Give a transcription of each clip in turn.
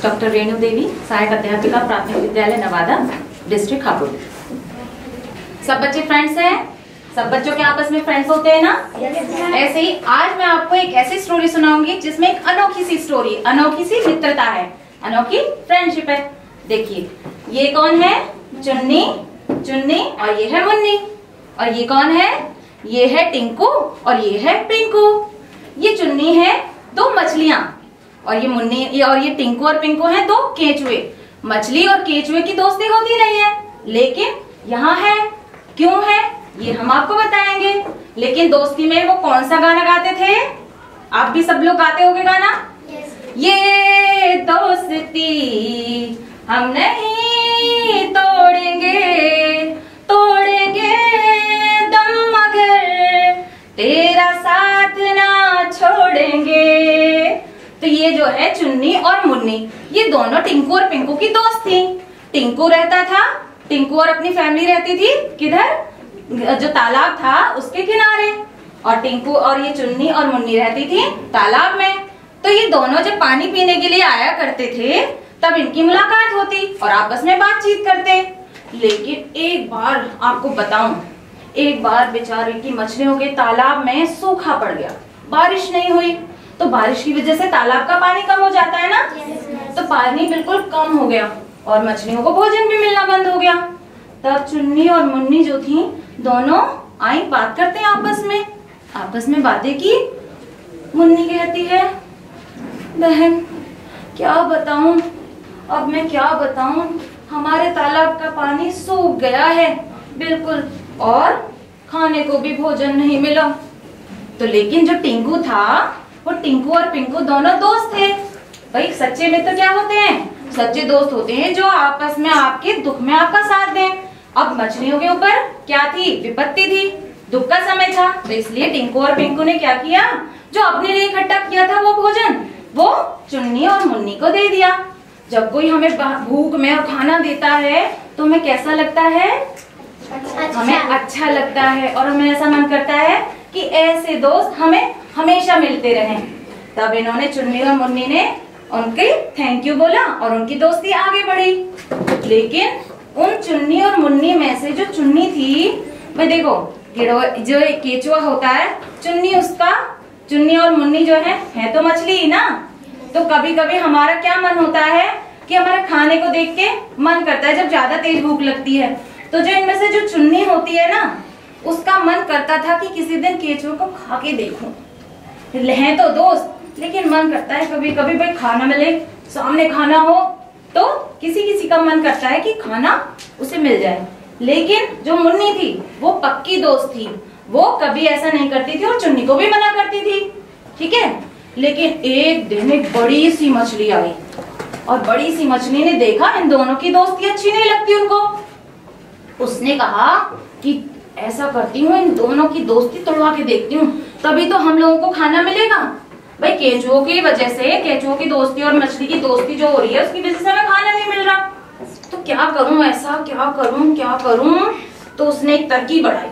Doctor Renu Devi, सहायक अध्यापिका, प्राथमिक विद्यालय नवादा, डिस्ट्रिक्ट हापुड़। सब बच्चे फ्रेंड्स हैं? सब बच्चों के आपस में फ्रेंड्स होते हैं ना? ऐसे ही आज मैं आपको एक ऐसी स्टोरी सुनाऊंगी जिसमें एक अनोखी सी स्टोरी, अनोखी सी मित्रता है, अनोखी फ्रेंडशिप है। देखिए, ये कौन है? चुन्नी, चुन्नी, और ये है मुन्नी। और ये कौन है? ये है टिंकू और ये है पिंकू। ये चुन्नी है दो मछलियां, और ये मुन्नी और ये टिंकू और पिंकू हैं दो केंचुए। मछली और केंचुए की दोस्ती होती नहीं है, लेकिन यहाँ है। क्यों है ये हम आपको बताएंगे। लेकिन दोस्ती में वो कौन सा गाना गाते थे? आप भी सब लोग गाते होंगे गाना। ये दोस्ती हम नहीं तोड़ेंगे, तोड़ेंगे दम मगर तेरा साथ ना छोड़ेंगे। तो ये जो है चुन्नी और मुन्नी, ये दोनों टिंकू और पिंकू की दोस्त थी। टिंकू रहता था, टिंकू और अपनी फैमिली रहती थी किधर? जो तालाब था उसके किनारे, और टिंकू और ये चुन्नी और मुन्नी रहती थी तालाब में। तो ये दोनों जब पानी पीने के लिए आया करते थे तब इनकी मुलाकात होती और आपस में बातचीत करते। लेकिन एक बार आपको बताऊं, एक बार बेचारे की मछलियों के तालाब में सूखा पड़ गया, बारिश नहीं हुई। तो बारिश की वजह से तालाब का पानी कम हो जाता है ना, तो पानी बिल्कुल कम हो गया और मछलियों को भोजन भी मिलना बंद हो गया। तब चुन्नी और मुन्नी जो थी दोनों आई बात करते हैं आपस में बातें की। मुन्नी कहती है, बहन क्या बताऊं, अब मैं क्या बताऊं, हमारे तालाब का पानी सूख गया है बिल्कुल, और खाने को भी भोजन नहीं मिला। तो लेकिन जो टिंकू था, वो टिंकू और पिंकू दोनों दोस्त थे। भाई सच्चे मित्र क्या होते हैं? सच्चे दोस्त होते हैं जो आपस में आपके दुख में आपका साथ दें। अब मछलियों के ऊपर क्या थी? विपत्ति थी, दुख का समय था। तो इसलिए टिंकू और पिंकू ने क्या किया? जो अपने लिए इकट्ठा किया था वो भोजन, वो चुन्नी और मुन्नी को दे दिया। जब कोई हमें भूख में और खाना देता है तो हमें कैसा लगता है? हमें अच्छा लगता है, और हमें ऐसा मन करता है कि ऐसे दोस्त हमें हमेशा मिलते रहें। तब इन्होंने, चुन्नी और मुन्नी ने उनके थैंक यू बोला और उनकी दोस्ती आगे बढ़ी। लेकिन उन चुन्नी और मुन्नी में से जो चुन्नी थी, मैं देखो जो केचुआ होता है, चुन्नी और मुन्नी जो है तो मछली ही ना। तो कभी कभी हमारा क्या मन होता है कि हमारे खाने को देख के मन करता है, जब ज्यादा तेज भूख लगती है, तो जो इनमें से जो चुन्नी होती है ना, उसका मन करता था कि किसी दिन केचुए को खा के देखूं। हैं तो दोस्त, लेकिन मन करता है कभी कभी भाई खाना मिले, सामने खाना हो, तो किसी किसी का मन करता है कि खाना उसे मिल जाए। लेकिन जो मुन्नी थी वो पक्की दोस्त थी, वो कभी ऐसा नहीं करती थी और चुन्नी को भी मना करती थी, ठीक है। लेकिन एक दिन एक बड़ी सी मछली आई, और बड़ी सी मछली ने देखा इन दोनों की दोस्ती अच्छी नहीं लगती उनको। उसने कहा कि ऐसा करती हूँ, इन दोनों की दोस्ती तोड़वा के देखती हूँ, तभी तो हम लोगों को खाना मिलेगा। भाई केंचुओं की वजह से, केंचुओं की दोस्ती और मछली की दोस्ती जो हो रही है, उसकी वजह से हमें खाना नहीं मिल रहा, तो क्या करूं, ऐसा क्या करूं। तो उसने एक तरकीब बढ़ाई।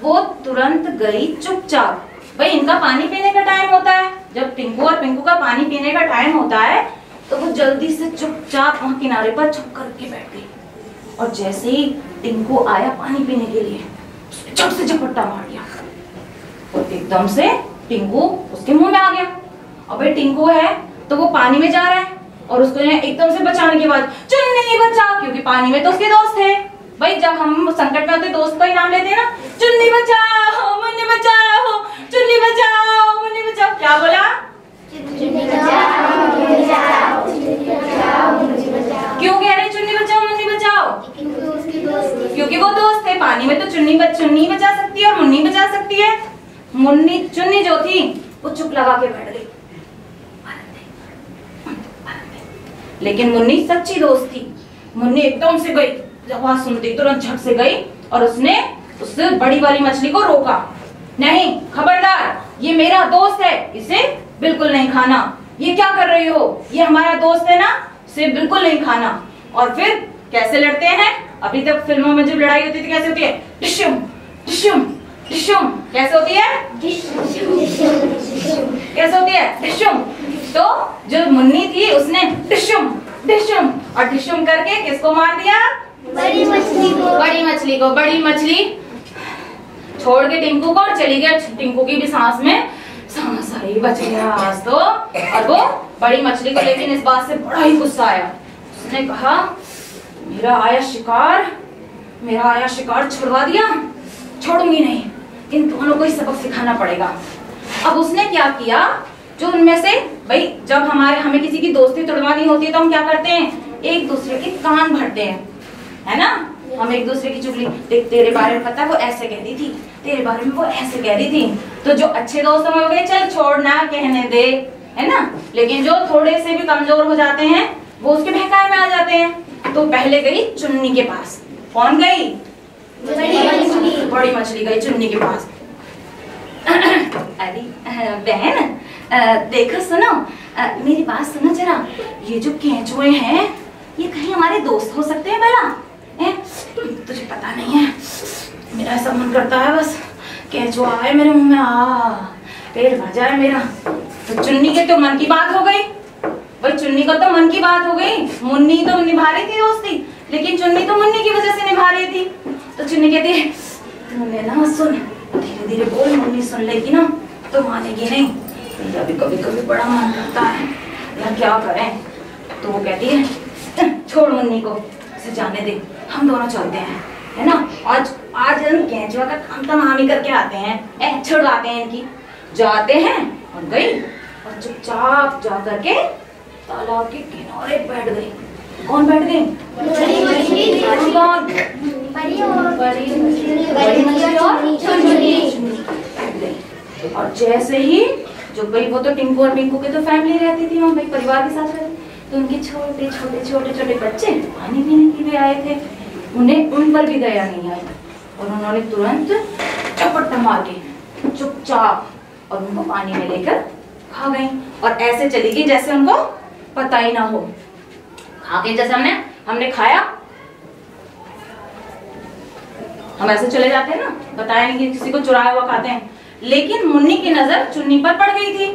वो तुरंत गई चुपचाप। भाई इनका पानी पीने का टाइम होता है, जब टिंकू और पिंकू का पानी पीने का टाइम होता है, तो वो जल्दी से चुपचाप वहां किनारे पर छुप करके बैठ गई। और जैसे ही टिंकू आया पानी पीने के लिए, उसने झट से झपट्टा मार दिया और एकदम से टिंकू उसके मुंह में आ गया। अब भाई टिंकू है तो वो पानी में जा रहा है, और उसको एकदम से बचाने की आवाज, चुन्नी बचाओ, क्योंकि पानी में तो उसके दोस्त है। भाई जब हम संकट में होते दोस्त का ही नाम लेते हैं ना, चुन्नी बचाओ, मुन्नी बचाओ, चुन्नी बचाओ, मुन्नी बचाओ। क्या बोला? चुन्नी बचाओ, मुन्नी बचाओ, चुन्नी बचाओ, मुन्नी बचाओ। क्यों कह रहे चुन्नी बचाओ, मुन्नी बचाओ? क्योंकि वो दोस्त है। पानी में तो चुन्नी बचा सकती है और मुन्नी बचा सकती है। चुन्नी जो थी वो चुप लगा के बैठ गई, लेकिन मुन्नी सच्ची दोस्त थी। मुन्नी एकदम से गई, जब आवाज सुनती तुरंत झट से गई और उसने उससे बड़ी वाली मछली को रोका। नहीं, खबरदार, ये मेरा दोस्त है, इसे बिल्कुल नहीं खाना। ये क्या कर रही हो? ये हमारा दोस्त है ना, इसे बिल्कुल नहीं खाना। और फिर कैसे लड़ते हैं? अभी तक फिल्मों में जब लड़ाई होती थी कैसे होती है? डिशुम डिशुम डिशुम। कैसे होती है? कैसे होती है? डिशुम। तो जो मुन्नी थी उसने डिशुम डिशुम और डिशुम करके किसको मार दिया? बड़ी मछली को। बड़ी मछली को। बड़ी मछली छोड़ के टिंकू को और चली गई। टिंकू की भी सांस में सांस आई, बच गया आज तो। और वो बड़ी मछली को लेकिन इस बात से बड़ा ही गुस्सा आया। उसने कहा मेरा आया शिकार छुड़वा दिया, छोड़ूंगी नहीं, इन दोनों को ही सबक सिखाना पड़ेगा। अब उसने क्या किया, जो उनमें से भाई जब हमें किसी की दोस्ती तोड़वानी होती है तो हम क्या करते हैं, एक दूसरे के कान भरते हैं, है ना। हम एक दूसरे की चुगली, देख तेरे बारे में पता है वो ऐसे कह रही थी, तेरे बारे में वो ऐसे कह रही थी। तो जो अच्छे दोस्त हो गए चल छोड़ना कहने दे, है ना। लेकिन जो थोड़े से भी कमजोर हो जाते हैं वो उसके बहकावे में आ जाते हैं। तो पहले गई चुन्नी के पास। कौन गई? बड़ी मछली गई चुन्नी के पास। अरे बहन देखो सुनो, मेरी बात सुनो जरा, ये जो केंचुए हैं ये कहीं हमारे दोस्त हो सकते हैं भला? तुझे पता नहीं है, मेरा ऐसा मन करता है बस केंचुआ आए मेरे मुंह में, पेट भर जाए मेरा। तो चुन्नी के तो मन की बात हो गई भाई, चुन्नी को तो मन की बात हो गई। मुन्नी तो निभा रही थी दोस्ती, लेकिन चुन्नी तो मुन्नी की वजह से निभा रही थी। तो चुन्नी कहती है तूने ना सुन, धीरे धीरे बोल, मुन्नी सुन लेगी ना तो मानेगी नहीं। मेरा भी कभी कभी बड़ा मन करता है यार, क्या करें। तो वो कहती है छोड़ मुन्नी को, इसे जाने दे, हम दोनों चलते हैं, है ना। आज हम केंचुआ का काम तमाम ही करके आते हैं, छुड़वाते हैं इनकी। जाते हैं और गई और चुपचाप जा करके तालाब के किनारे बैठ गई। कौन बैठ गई? बड़ी मछली और चुन्नी बैठ गई। और जैसे ही जो भाई वो तो टिंकू और पिंकू की तो फैमिली रहती थी वहाँ, भाई परिवार के साथ रहते, तो उनके छोटे छोटे बच्चे पानी पीने के लिए आए थे। उन्हें उन पर भी दया नहीं आई और उन्होंने तुरंत चपट्टा मार के चुपचाप और उनको पानी में लेकर खा गई। और ऐसे चली गई जैसे उनको पता ही ना हो। खा के जैसे हमने खाया, हम ऐसे चले जाते हैं ना, बताया नहीं कि किसी को चुराया हुआ खाते हैं। लेकिन मुन्नी की नजर चुन्नी पर पड़ गई थी।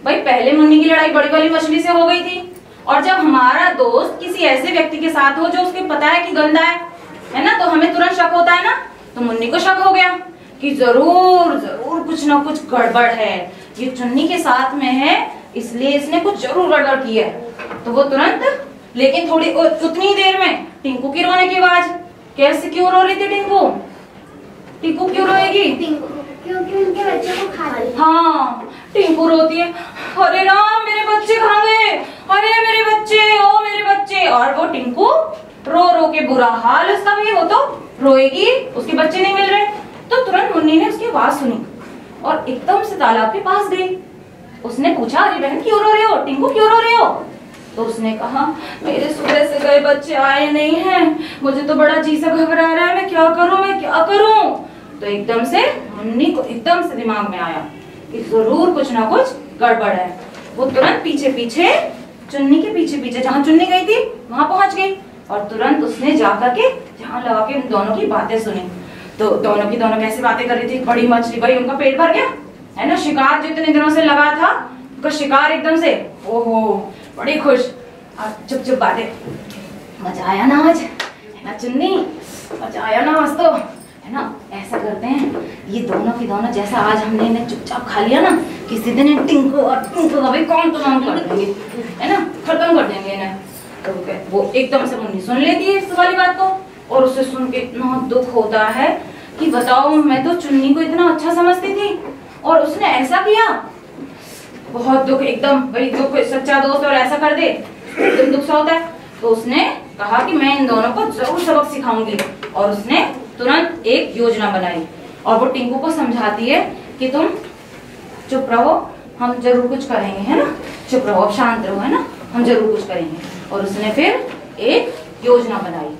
भाई पहले मुन्नी की लड़ाई बड़ी वाली मछली से हो गई थी, और जब हमारा दोस्त किसी ऐसे व्यक्ति के साथ हो जो उसके पता है कि गंदा है ना, तो हमें तुरंत शक होता है ना। तो मुन्नी को शक हो गया कि जरूर कुछ ना कुछ गड़बड़ है, ये चुन्नी के साथ में है इसलिए इसने कुछ जरूर गड़बड़ की है। तो वो तुरंत, लेकिन थोड़ी उतनी देर में टिंकू की रोने की आवाज। कैसे, क्यों रो रही थी टिंकू क्यों रोएगी? क्योंकि उनके बच्चों को खा रही। हाँ, टिंकू रोती है, अरे राम मेरे बच्चे कहाँ गए, अरे मेरे बच्चे, ओ मेरे बच्चे। और वो टिंकू रो के बुरा हाल उसका भी, वो तो रोएगी, उसके बच्चे नहीं मिल रहे। तो तुरंत मुन्नी ने उसकी आवाज सुनी और एकदम से तालाब के पास गई। उसने पूछा अरे बहन क्यों रो रहे हो, टिंकू क्यों रो रहे हो? तो उसने कहा मेरे सुबह से गए बच्चे आए नहीं हैं, मुझे तो बड़ा जी से घबरा रहा है, मैं क्या करूं। तो एकदम से मुन्नी को एकदम से दिमाग में आया कि जरूर कुछ ना कुछ गड़बड़ है। वो तुरंत पीछे चुन्नी के पीछे जहाँ चुन्नी गई थी वहां पहुंच गई और तुरंत उसने जाकर के ध्यान लगा के उन दोनों की बातें सुनी। तो दोनों कैसी बातें कर रही थी। बड़ी मछली, भाई उनका पेट भर गया है ना, शिकार जो इतने दिनों से लगा था उनका शिकार एकदम से ओहो बड़ी खुश। चुप बातें, मजा आया ना आज, है ना चुन्नी, मजा आया ना आज तो, है ना। ऐसा करते हैं ये दोनों की दोनों, जैसा आज हमने इन्हें चुपचाप खा लिया ना, किसी दिन टिंकू का भाई कौन तमाम कर देंगे, है ना, खत्म कर देंगे इन्हें। तो वो एकदम से मुन्नी सुन लेती है इस वाली बात को, और उसे सुन के इतना दुख होता है कि बताओ, मैं तो चुन्नी को इतना अच्छा समझती थी और उसने ऐसा किया। बहुत दुख, एकदम भाई दुख, सच्चा दोस्त और ऐसा कर दे एकदम दुख सा होता है। तो उसने कहा कि मैं इन दोनों को जरूर सबक सिखाऊंगी, और उसने तुरंत एक योजना बनाई और वो टिंकू को समझाती है कि तुम चुप रहो, हम जरूर कुछ करेंगे, है ना, चुप रहो, अब शांत रहो, है ना, हम जरूर कुछ करेंगे। और उसने फिर एक योजना बनाई।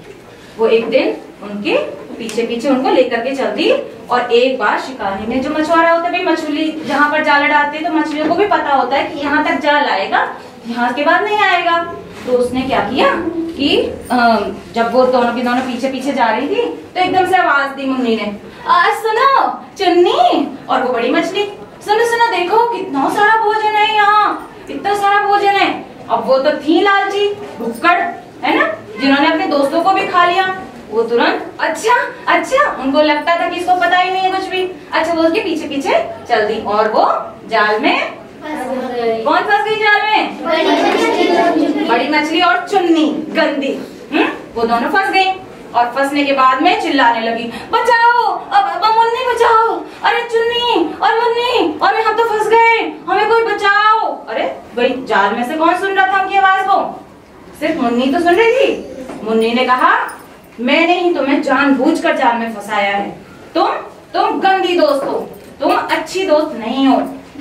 वो एक दिन उनके पीछे उनको लेकर के चलती, और एक बार शिकारी ने, जो मछुआरा होता है भाई, मछली जहाँ पर जाल डालते हैं तो मछलियों को भी पता होता है कि यहाँ तक जाल आएगा, यहाँ के बाद नहीं आएगा। तो उसने क्या किया कि जब वो दोनों की दोनों पीछे जा रही थी तो एकदम से आवाज दी मुन्नी ने, सुनो चुन्नी और वो बड़ी मछली, सुनो देखो कितना सारा भोजन है यहाँ, इतना सारा भोजन है। अब वो तो थी लालची भुक्कड़, है ना, जिन्होंने अपने दोस्तों को भी खा लिया। वो तुरंत अच्छा अच्छा, उनको लगता था कि इसको पता ही नहीं है कुछ भी, अच्छा वो उसके पीछे पीछे चल दी और वो जाल में कौन फंस गई जाल में? बड़ी मछली और चुन्नी गंदी। वो दोनों फंस गई और फंसने के बाद में चिल्लाने लगी, बचाओ, अब मुन्नी बचाओ, अरे चुन्नी और मुन्नी, अरे हम तो फंस गए, हमें कोई बचाओ। अरे भाई जाल में से कौन सुन रहा था उनकी आवाज को? सिर्फ मुन्नी तो सुन रही थी। मुन्नी ने कहा, मैंने ही तुम्हें जानबूझकर जाल में फंसाया है, तुम गंदी दोस्त हो, तुम अच्छी दोस्त नहीं हो,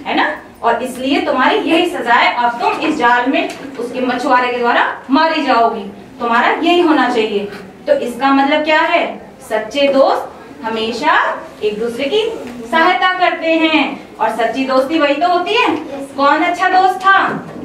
है ना, और इसलिए तुम्हारी यही सजा है, अब तुम इस जाल में उसके मछुआरे के द्वारा मारी जाओगी, तुम्हारा यही होना चाहिए। तो इसका मतलब क्या है? सच्चे दोस्त हमेशा एक दूसरे की सहायता करते हैं और सच्ची दोस्ती वही तो होती है। कौन अच्छा दोस्त था?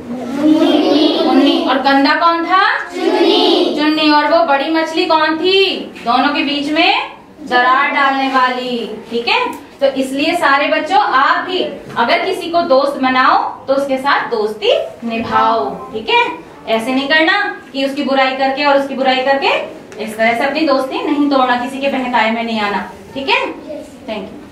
मुन्नी। और गंदा कौन था? चुन्नी। और वो बड़ी मछली कौन थी? दोनों के बीच में दरार डालने वाली। ठीक है, तो इसलिए सारे बच्चों आप भी अगर किसी को दोस्त बनाओ तो उसके साथ दोस्ती निभाओ। ठीक है, ऐसे नहीं करना कि उसकी बुराई करके और उसकी बुराई करके, इस तरह से अपनी दोस्ती नहीं तोड़ना, किसी के बहकाए में नहीं आना। ठीक है, थैंक यू।